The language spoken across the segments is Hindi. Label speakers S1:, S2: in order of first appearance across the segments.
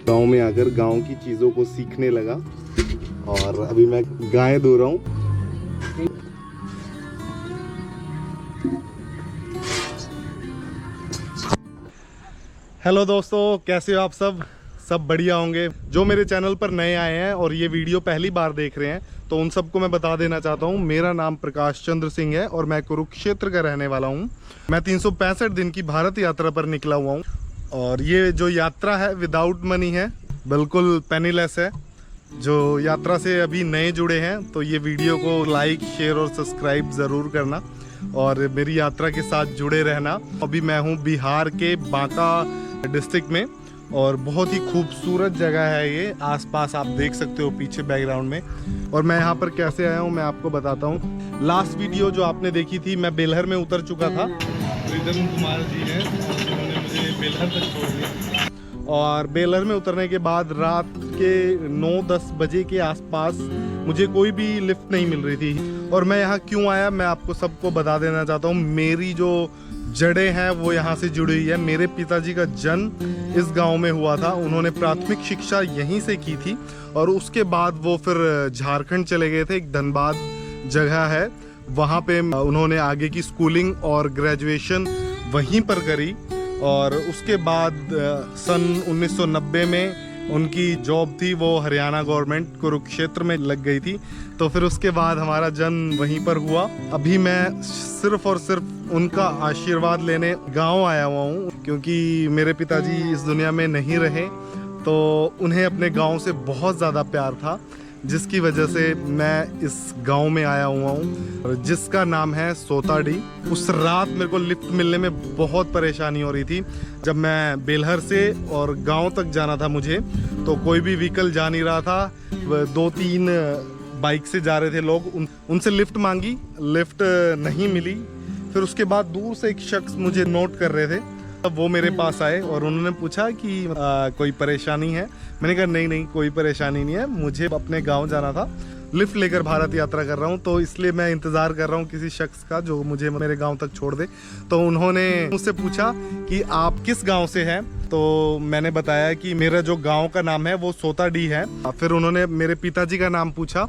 S1: गांव में आकर गांव की चीज़ों को सीखने लगा और अभी मैं गाय धो रहा हूँ। हेलो दोस्तों, कैसे हो आप सब बढ़िया होंगे। जो मेरे चैनल पर नए आए हैं और ये वीडियो पहली बार देख रहे हैं तो उन सबको मैं बता देना चाहता हूँ, मेरा नाम प्रकाश चंद्र सिंह है और मैं कुरुक्षेत्र का रहने वाला हूँ। मैं 365 दिन की भारत यात्रा पर निकला हुआ हूँ और ये जो यात्रा है विदाउट मनी है, बिल्कुल पेनीलेस है। जो यात्रा से अभी नए जुड़े हैं तो ये वीडियो को लाइक, शेयर और सब्सक्राइब ज़रूर करना और मेरी यात्रा के साथ जुड़े रहना। अभी मैं हूँ बिहार के बांका डिस्ट्रिक्ट में और बहुत ही खूबसूरत जगह है ये। आसपास आप देख सकते हो पीछे बैकग्राउंड में। और मैं यहाँ पर कैसे आया हूँ मैं आपको बताता हूँ। लास्ट वीडियो जो आपने देखी थी, मैं बेलहर में उतर चुका था। रिदम कुमार जी हैं, उन्होंने मुझे बेलहर तक छोड़ दिया और बेलहर में उतरने के बाद रात के 9-10 बजे के आसपास मुझे कोई भी लिफ्ट नहीं मिल रही थी। और मैं यहाँ क्यों आया मैं आपको सबको बता देना चाहता हूँ। मेरी जो जड़ें हैं वो यहाँ से जुड़ी हुई है। मेरे पिताजी का जन्म इस गांव में हुआ था। उन्होंने प्राथमिक शिक्षा यहीं से की थी और उसके बाद वो फिर झारखंड चले गए थे। एक धनबाद जगह है, वहाँ पे उन्होंने आगे की स्कूलिंग और ग्रेजुएशन वहीं पर करी और उसके बाद सन 1990 में उनकी जॉब थी, वो हरियाणा गवर्नमेंट कुरुक्षेत्र में लग गई थी। तो फिर उसके बाद हमारा जन्म वहीं पर हुआ। अभी मैं सिर्फ और सिर्फ उनका आशीर्वाद लेने गांव आया हुआ हूँ, क्योंकि मेरे पिताजी इस दुनिया में नहीं रहे तो उन्हें अपने गांव से बहुत ज़्यादा प्यार था, जिसकी वजह से मैं इस गांव में आया हुआ हूँ जिसका नाम है सोताडी। उस रात मेरे को लिफ्ट मिलने में बहुत परेशानी हो रही थी। जब मैं बेलहर से और गांव तक जाना था मुझे, तो कोई भी व्हीकल जा नहीं रहा था। 2-3 बाइक से जा रहे थे लोग, उनसे लिफ्ट मांगी, लिफ्ट नहीं मिली। फिर उसके बाद दूर से एक शख्स मुझे नोट कर रहे थे, तब वो मेरे पास आए और उन्होंने पूछा कि कोई परेशानी है। मैंने कहा नहीं नहीं, कोई परेशानी नहीं है, मुझे अपने गांव जाना था, लिफ्ट लेकर भारत यात्रा कर रहा हूं, तो इसलिए मैं इंतज़ार कर रहा हूं किसी शख्स का जो मुझे मेरे गांव तक छोड़ दे। तो उन्होंने मुझसे पूछा कि आप किस गांव से हैं। तो मैंने बताया कि मेरा जो गांव का नाम है वो सोताडी है। फिर उन्होंने मेरे पिताजी का नाम पूछा,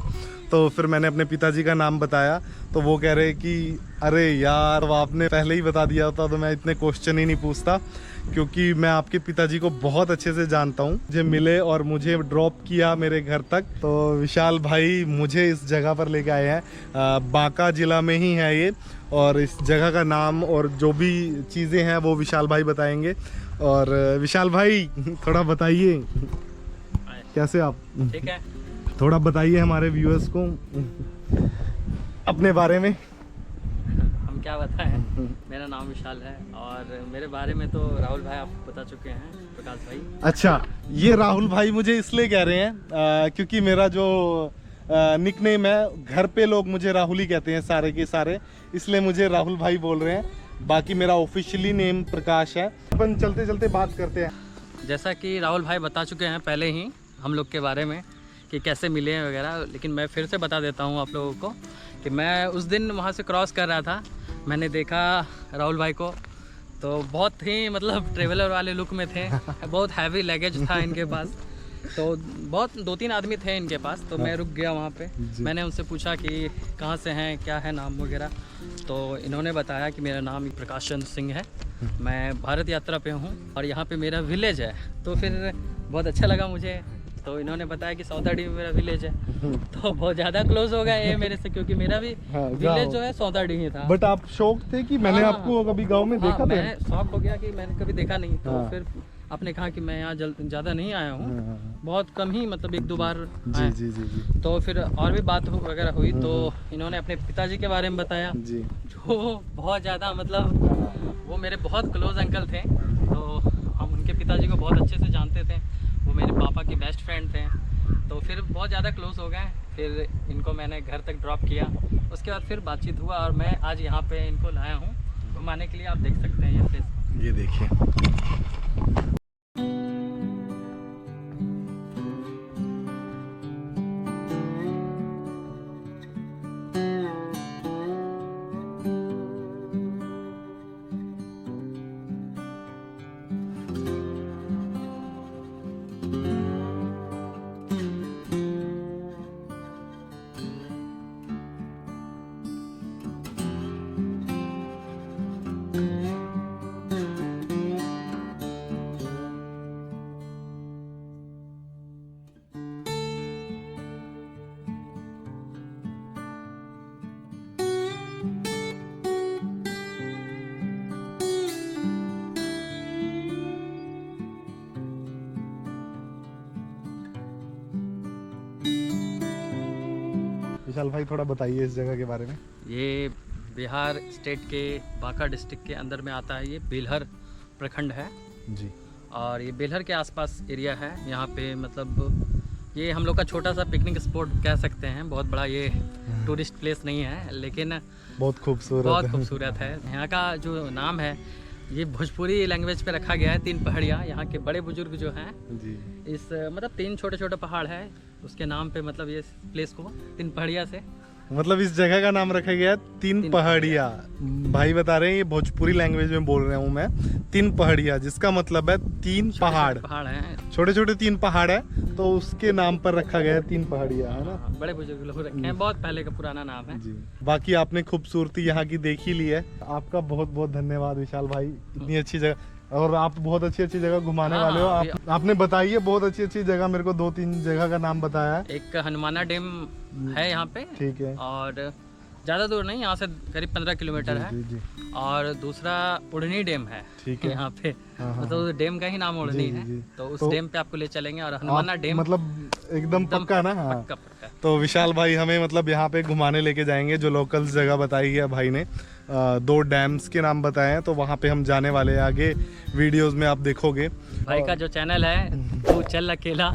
S1: तो फिर मैंने अपने पिताजी का नाम बताया। तो वो कह रहे कि अरे यार, वो आपने पहले ही बता दिया होता तो मैं इतने क्वेश्चन ही नहीं पूछता, क्योंकि मैं आपके पिताजी को बहुत अच्छे से जानता हूँ। मुझे मिले और मुझे ड्रॉप किया मेरे घर तक। तो विशाल भाई मुझे इस जगह पर लेके आए हैं। बांका ज़िला में ही है ये, और इस जगह का नाम और जो भी चीज़ें हैं वो विशाल भाई बताएंगे। और विशाल भाई थोड़ा बताइए, कैसे आप?
S2: ठीक है,
S1: थोड़ा बताइए हमारे व्यूअर्स को अपने बारे में।
S2: हम क्या बताएं। मेरा नाम विशाल है और मेरे बारे में तो राहुल भाई आप बता चुके हैं, प्रकाश भाई।
S1: अच्छा, ये राहुल भाई मुझे इसलिए कह रहे हैं क्योंकि मेरा जो निकनेम है, घर पे लोग मुझे राहुल ही कहते हैं सारे के सारे, इसलिए मुझे राहुल भाई बोल रहे हैं। बाकी मेरा ऑफिशियली नेम प्रकाश है। अपन चलते चलते बात करते हैं।
S2: जैसा कि राहुल भाई बता चुके हैं पहले ही हम लोग के बारे में कि कैसे मिले हैं वगैरह, लेकिन मैं फिर से बता देता हूँ आप लोगों को कि मैं उस दिन वहाँ से क्रॉस कर रहा था, मैंने देखा राहुल भाई को, तो बहुत ही मतलब ट्रेवलर वाले लुक में थे। बहुत हैवी लगेज था इनके पास, तो बहुत 2-3 आदमी थे इनके पास। तो मैं रुक गया वहाँ पे, मैंने उनसे पूछा कि कहाँ से हैं, क्या है नाम वगैरह। तो इन्होंने बताया कि मेरा नाम प्रकाश चंद्र सिंह है, मैं भारत यात्रा पे हूँ और यहाँ पे मेरा विलेज है। तो फिर बहुत अच्छा लगा मुझे। तो इन्होंने बताया कि सौताडी में मेरा विलेज है, तो बहुत ज़्यादा क्लोज हो गया ये मेरे से, क्योंकि मेरा भी विलेज जो है सौताडी ही था।
S1: बट आप शौक थे कि मैंने आपको कभी गांव में देखा था?
S2: मैं शौक हो गया कि मैंने कभी देखा नहीं। तो फिर आपने कहा कि मैं यहाँ ज़्यादा नहीं आया हूँ, बहुत कम ही, मतलब 1-2 बार
S1: जी जी जी जी।
S2: तो फिर और भी बात वगैरह हुई, तो इन्होंने अपने पिताजी के बारे में बताया
S1: जी।
S2: जो बहुत ज़्यादा, मतलब वो मेरे बहुत क्लोज अंकल थे। तो हम उनके पिताजी को बहुत अच्छे से जानते थे, वो मेरे पापा के बेस्ट फ्रेंड थे। तो फिर बहुत ज़्यादा क्लोज हो गए। फिर इनको मैंने घर तक ड्रॉप किया, उसके बाद फिर बातचीत हुआ और मैं आज यहाँ पे इनको लाया हूँ घुमाने के लिए। आप देख सकते हैं ये प्लेस,
S1: ये देखिए। विशाल भाई थोड़ा बताइए इस जगह के बारे में।
S2: ये बिहार स्टेट के बांका डिस्ट्रिक्ट के अंदर में आता है। ये बेलहर प्रखंड है
S1: जी।
S2: और ये बेलहर के आसपास एरिया है। यहाँ पे मतलब ये हम लोग का छोटा सा पिकनिक स्पॉट कह सकते हैं। बहुत बड़ा ये टूरिस्ट प्लेस नहीं है, लेकिन
S1: बहुत खूबसूरत
S2: है। यहाँ का जो नाम है ये भोजपुरी लैंग्वेज पे रखा गया है। 3 पहाड़ियाँ। यहाँ के बड़े बुजुर्ग जो हैं
S1: जी,
S2: इस मतलब 3 छोटे छोटे पहाड़ है उसके नाम पे मतलब ये प्लेस को 3 पहाड़ियाँ से
S1: मतलब इस जगह का नाम रखा गया 3 पहाड़िया। भाई बता रहे हैं ये भोजपुरी लैंग्वेज में बोल रहा हूँ मैं। 3 पहाड़िया जिसका मतलब है 3 पहाड़
S2: हैं।
S1: छोटे छोटे 3 पहाड़ है, तो उसके नाम पर रखा गया है 3 पहाड़िया, है ना।
S2: बड़े बुजुर्ग लोग रखे हैं, बहुत पहले का पुराना नाम है
S1: जी। बाकी आपने खूबसूरती यहाँ की देख ही ली है। आपका बहुत बहुत धन्यवाद विशाल भाई, इतनी अच्छी जगह, और आप बहुत अच्छी अच्छी जगह घुमाने वाले हो। आपने बताई है बहुत अच्छी अच्छी जगह, मेरे को 2-3 जगह का नाम बताया है।
S2: एक हनुमाना डैम है यहाँ पे,
S1: ठीक है,
S2: और ज़्यादा दूर नहीं, यहाँ से करीब 15 किलोमीटर है।
S1: जी।
S2: और दूसरा उड़नी डैम है,
S1: ठीक है,
S2: यहाँ पे मतलब डैम का ही नाम उड़नी है। तो उस डैम पे आपको ले चलेंगे। और हनुमाना डैम
S1: मतलब एकदम पक्का ना। हाँ,
S2: पक्का।
S1: तो विशाल भाई हमें मतलब यहाँ पे घुमाने लेके जाएंगे। जो लोकल्स जगह बताई है भाई ने, 2 डैम्स के नाम बताए हैं, तो वहाँ पे हम जाने वाले हैं। आगे वीडियोस में आप देखोगे।
S2: भाई का जो चैनल है तू चल अकेला,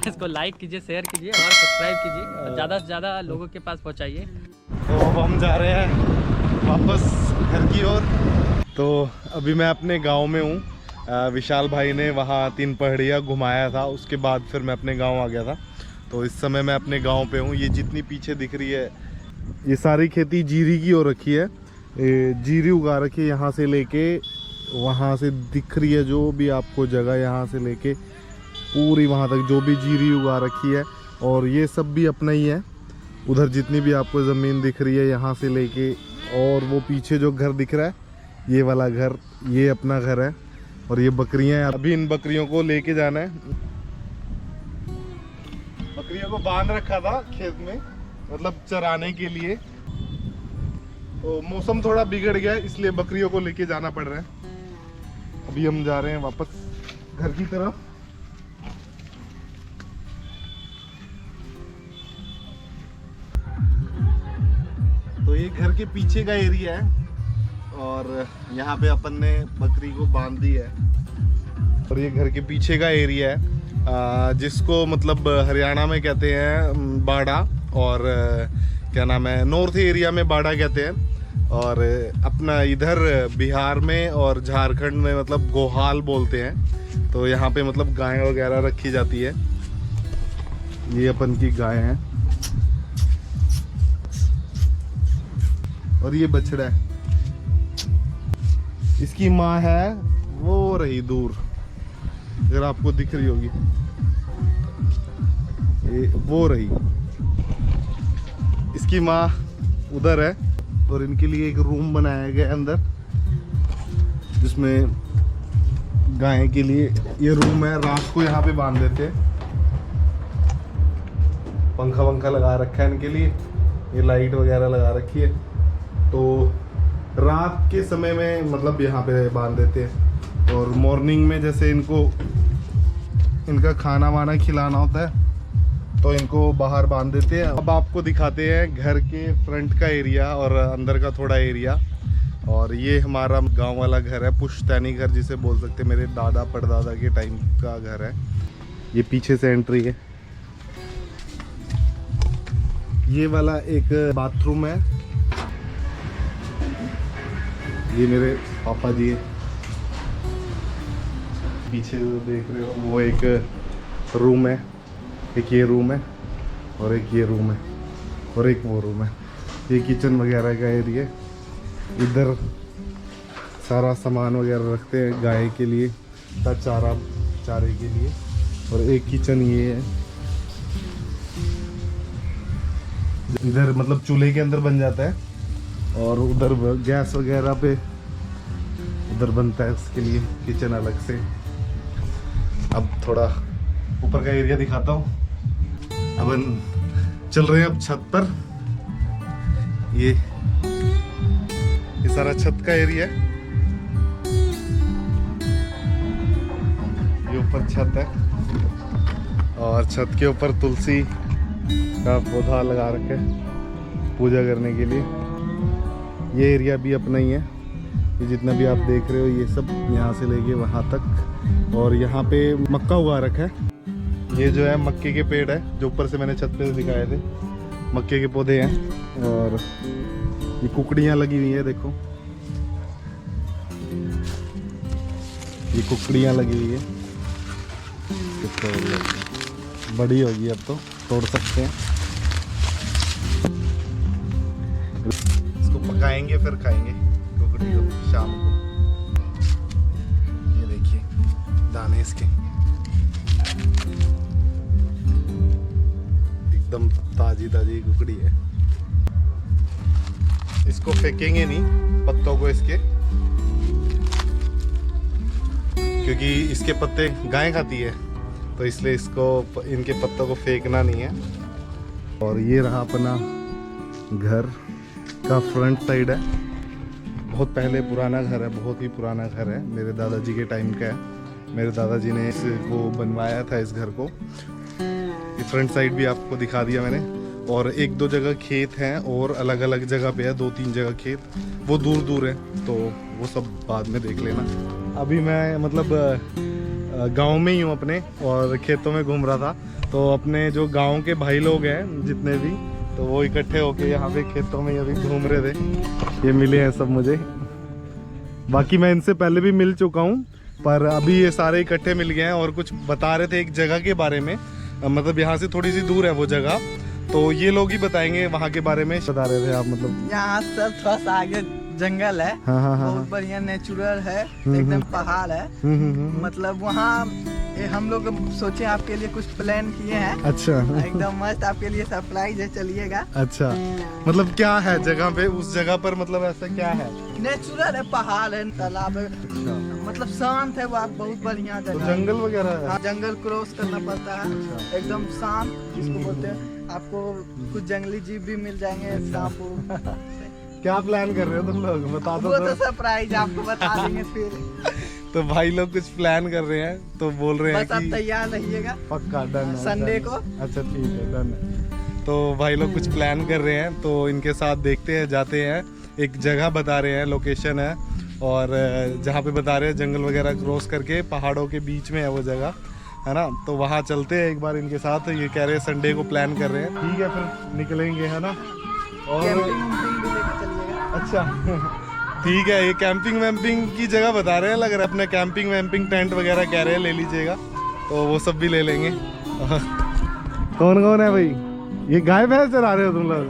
S2: इसको लाइक कीजिए, शेयर कीजिए और सब्सक्राइब कीजिए, ज़्यादा से ज़्यादा लोगों के पास पहुँचाइए।
S1: तो अब हम जा रहे हैं वापस घर की ओर। तो अभी मैं अपने गांव में हूँ। विशाल भाई ने वहाँ 3 पहाड़ियाँ घुमाया था, उसके बाद फिर मैं अपने गांव आ गया था। तो इस समय मैं अपने गांव पे हूँ। ये जितनी पीछे दिख रही है ये सारी खेती जीरी की हो रखी है। जीरी उगा रखी है, यहाँ से लेके वहाँ से दिख रही है जो भी आपको जगह, यहाँ से लेके पूरी वहाँ तक जो भी जीरी उगा रखी है। और ये सब भी अपना ही है। उधर जितनी भी आपको ज़मीन दिख रही है यहाँ से लेके, और वो पीछे जो घर दिख रहा है ये वाला घर, ये अपना घर है। और ये बकरियां हैं, अभी इन बकरियों को लेके जाना है। बकरियों को बांध रखा था खेत में, मतलब चराने के लिए। तो मौसम थोड़ा बिगड़ गया इसलिए बकरियों को लेके जाना पड़ रहा है। अभी हम जा रहे हैं वापस घर की तरफ। तो ये घर के पीछे का एरिया है और यहाँ पे अपन ने बकरी को बांध दी है। और ये घर के पीछे का एरिया है, जिसको मतलब हरियाणा में कहते हैं बाड़ा, और क्या नाम है, नॉर्थ एरिया में बाड़ा कहते हैं। और अपना इधर बिहार में और झारखंड में मतलब गोहाल बोलते हैं। तो यहाँ पे मतलब गाय वगैरह रखी जाती है। ये अपन की गाय है और ये बछड़ा है। इसकी माँ है वो रही दूर, अगर आपको दिख रही होगी, ये वो रही। इसकी माँ उधर है और इनके लिए एक रूम बनाया गया अंदर, जिसमें गाय के लिए ये रूम है। रात को यहाँ पे बांध देते हैं। पंखा वंखा लगा रखा है इनके लिए, ये लाइट वगैरह लगा रखी है। तो रात के समय में मतलब यहाँ पे बांध देते हैं। और मॉर्निंग में जैसे इनको इनका खाना वाना खिलाना होता है तो इनको बाहर बांध देते हैं। अब आपको दिखाते हैं घर के फ्रंट का एरिया और अंदर का थोड़ा एरिया। और ये हमारा गांव वाला घर है, पुश्तैनी घर जिसे बोल सकते हैं। मेरे दादा परदादा के टाइम का घर है। ये पीछे से एंट्री है। ये वाला एक बाथरूम है। ये मेरे पापा जी है। पीछे जो देख रहे हो वो एक रूम है, एक ये रूम है और एक ये रूम है और एक वो रूम है। ये किचन वगैरह का एरिया। इधर सारा सामान वगैरह रखते हैं गाय के लिए, चारे के लिए। और एक किचन ये है। इधर मतलब चूल्हे के अंदर बन जाता है और उधर गैस वगैरह पे उधर बनता है, उसके लिए किचन अलग से। अब थोड़ा ऊपर का एरिया दिखाता हूँ। अपन चल रहे हैं अब छत पर। ये सारा छत का एरिया है। ये ऊपर छत है और छत के ऊपर तुलसी का पौधा लगा रखे। पूजा करने के लिए। ये एरिया भी अपना ही है, ये जितना भी आप देख रहे हो ये सब यहाँ से लेके वहाँ तक। और यहाँ पे मक्का उगा रखा है। ये जो है मक्के के पेड़ है, जो ऊपर से मैंने छत पे दिखाए थे, मक्के के पौधे हैं। और ये कुकड़ियाँ लगी हुई है, देखो ये कुकड़ियाँ लगी हुई है। बड़ी होगी अब तो तोड़ सकते हैं। इसको पकाएंगे फिर खाएंगे कुकड़ी को शाम को। ये देखिए दाने इसके एकदम ताजी ताजी कुकड़ी है। इसको फेंकेंगे नहीं पत्तों को इसके, क्योंकि इसके पत्ते गाय खाती है, तो इसलिए इसको इनके पत्तों को फेंकना नहीं है। और ये रहा अपना घर का फ्रंट साइड है। बहुत पहले पुराना घर है, बहुत ही पुराना घर है, मेरे दादाजी के टाइम का है। मेरे दादाजी ने इसको बनवाया था इस घर को। ये फ्रंट साइड भी आपको दिखा दिया मैंने। और एक दो जगह खेत हैं और अलग अलग जगह पे है, 2-3 जगह खेत, वो दूर दूर है, तो वो सब बाद में देख लेना। अभी मैं मतलब गांव में ही हूँ अपने, और खेतों में घूम रहा था। तो अपने जो गांव के भाई लोग हैं जितने भी, तो वो इकट्ठे होके यहाँ पे खेतों में अभी घूम रहे थे। ये मिले हैं सब मुझे, बाकी मैं इनसे पहले भी मिल चुका हूँ, पर अभी ये सारे इकट्ठे मिल गए हैं। और कुछ बता रहे थे एक जगह के बारे में, मतलब यहाँ से थोड़ी सी दूर है वो जगह, तो ये लोग ही बताएंगे वहाँ के बारे में। बता रहे थे आप, मतलब
S3: यहाँ से थोड़ा सा आगे जंगल है।
S1: हाँ।
S3: बहुत बढ़िया नेचुरल है, एकदम पहाड़ है। मतलब वहाँ हम लोग सोचे आपके लिए कुछ प्लान किए हैं।
S1: अच्छा
S3: एकदम मस्त आपके लिए सरप्राइज है, चलिएगा।
S1: अच्छा, मतलब क्या है जगह पे, उस जगह पर मतलब ऐसा क्या है?
S3: नेचुरल है, पहाड़ है, तालाब है, मतलब शांत है। वो आप बहुत बढ़िया
S1: तो
S3: जगह है।
S1: जंगल वगैरह है?
S3: हाँ, जंगल क्रॉस करना पड़ता है, एकदम शांत जिसको बोलते हैं। आपको कुछ जंगली जीव भी मिल जाएंगे, सांप।
S1: क्या प्लान कर रहे हो तुम लोग, बता दो
S3: वो तो सरप्राइज आपको बता देंगे फिर।
S1: तो भाई लोग कुछ प्लान कर रहे हैं, तो बोल रहे हैं
S3: बस आप
S1: कि
S3: तैयार रहिएगा,
S1: पक्का डन है,
S3: संडे
S1: डन।
S3: को।
S1: अच्छा ठीक है, डन है। तो भाई लोग कुछ प्लान कर रहे हैं, तो इनके साथ देखते हैं, जाते हैं। एक जगह बता रहे हैं, लोकेशन है, और जहाँ पे बता रहे हैं जंगल वगैरह क्रॉस करके पहाड़ों के बीच में है वो जगह, है ना। तो वहाँ चलते हैं एक बार इनके साथ। ये कह रहे हैं संडे को प्लान कर रहे हैं, ठीक है फिर निकलेंगे, है ना। और
S3: कैंपिंग भी लेके चलिएगा।
S1: अच्छा ठीक है, ये कैंपिंग वैम्पिंग की जगह बता रहे हैं, लग रहा है अपने कैंपिंग वैम्पिंग टेंट वगैरह कह रहे हैं ले लीजिएगा, तो वो सब भी ले लेंगे। कौन कौन है भाई? ये गाय भैंस चला रहे हो तुम लोग?